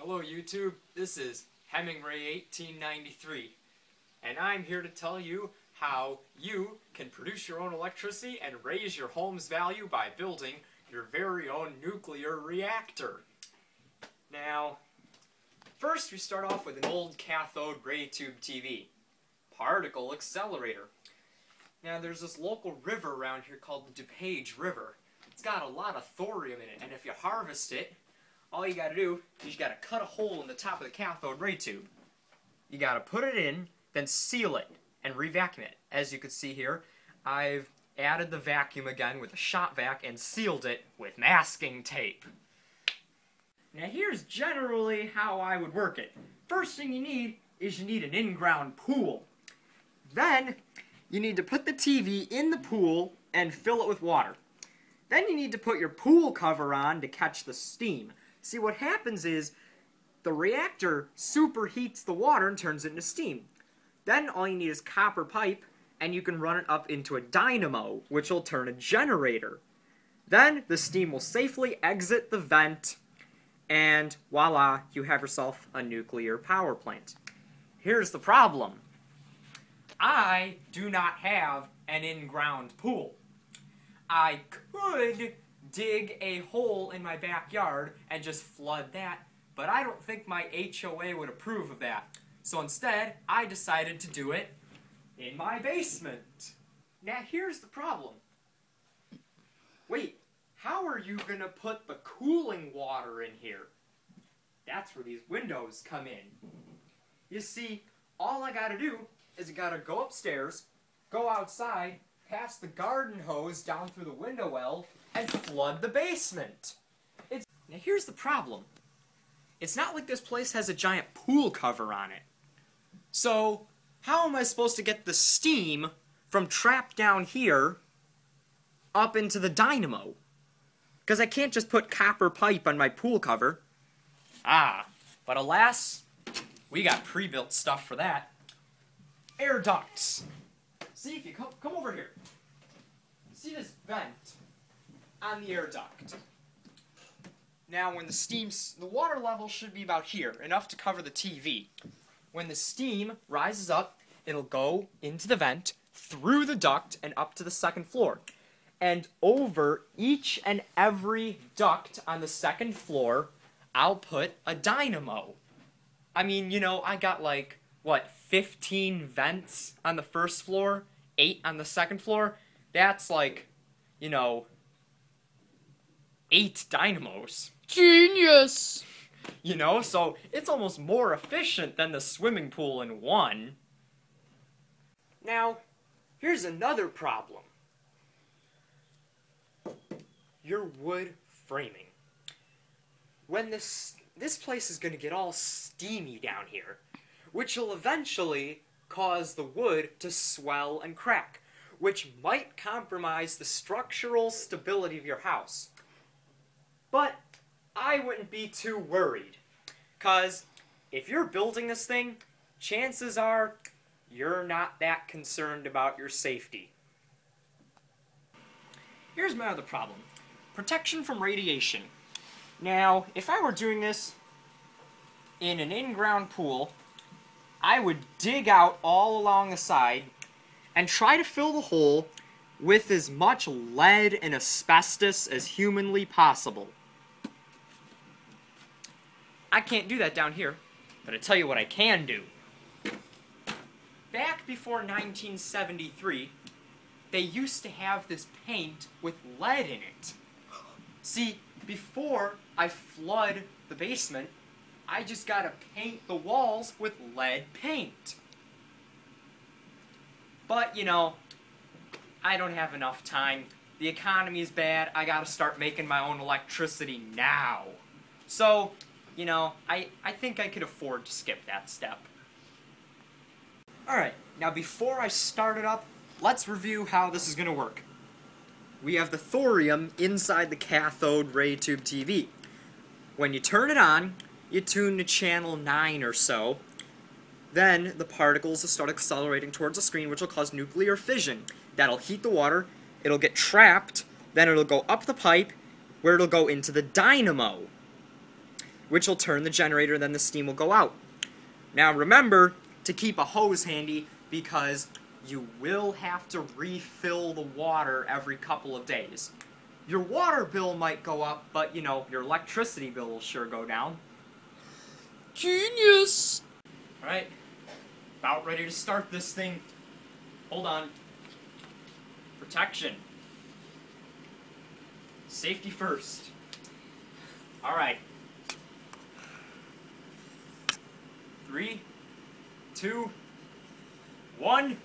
Hello YouTube, this is Hemingray1893, and I'm here to tell you how you can produce your own electricity and raise your home's value by building your very own nuclear reactor. Now, first we start off with an old cathode ray tube TV, particle accelerator. Now there's this local river around here called the DuPage River. It's got a lot of thorium in it, and if you harvest it, all you gotta do is you gotta cut a hole in the top of the cathode ray tube. You gotta put it in, then seal it, and re-vacuum it. As you can see here, I've added the vacuum again with a shop vac and sealed it with masking tape. Now here's generally how I would work it. First thing you need is you need an in-ground pool. Then you need to put the TV in the pool and fill it with water. Then you need to put your pool cover on to catch the steam. See, what happens is the reactor superheats the water and turns it into steam. Then all you need is copper pipe, and you can run it up into a dynamo, which will turn a generator. Then the steam will safely exit the vent, and voila, you have yourself a nuclear power plant. Here's the problem. I do not have an in-ground pool. I could dig a hole in my backyard and just flood that, but I don't think my HOA would approve of that. So instead, I decided to do it in my basement. Now here's the problem. Wait, how are you gonna put the cooling water in here? That's where these windows come in. You see, all I gotta do is I gotta go upstairs, go outside, pass the garden hose down through the window well, and flood the basement. Now here's the problem. It's not like this place has a giant pool cover on it. So, how am I supposed to get the steam from trapped down here up into the dynamo? Because I can't just put copper pipe on my pool cover. But alas, we got pre-built stuff for that. Air ducts. See, if you come over here. See this vent on the air duct. Now when the water level should be about here, enough to cover the TV. When the steam rises up, it'll go into the vent, through the duct, and up to the second floor. And over each and every duct on the second floor, I'll put a dynamo. I mean, you know, I got like, what, 15 vents on the first floor, 8 on the second floor? That's like, you know, 8 dynamos. Genius! You know, so it's almost more efficient than the swimming pool in one. Now, here's another problem. Your wood framing. When this place is going to get all steamy down here, which will eventually cause the wood to swell and crack, which might compromise the structural stability of your house. But I wouldn't be too worried, because if you're building this thing, chances are you're not that concerned about your safety. Here's my other problem. Protection from radiation. Now, if I were doing this in an in-ground pool, I would dig out all along the side and try to fill the hole with as much lead and asbestos as humanly possible. I can't do that down here, but I tell you what I can do. Back before 1973, they used to have this paint with lead in it. See, before I flood the basement, I just gotta paint the walls with lead paint. But, you know, I don't have enough time. The economy is bad. I gotta start making my own electricity now. So, you know, I think I could afford to skip that step. Alright, now before I start it up, let's review how this is gonna work. We have the thorium inside the cathode ray tube TV. When you turn it on, you tune to channel 9 or so. Then the particles will start accelerating towards the screen, which will cause nuclear fission. That'll heat the water, it'll get trapped, then it'll go up the pipe, where it'll go into the dynamo. which will turn the generator, then the steam will go out. Now remember to keep a hose handy because you will have to refill the water every couple of days. Your water bill might go up, but you know, your electricity bill will sure go down. Genius! Alright, about ready to start this thing. Hold on. Protection. Safety first. Alright. 3, 2, 1.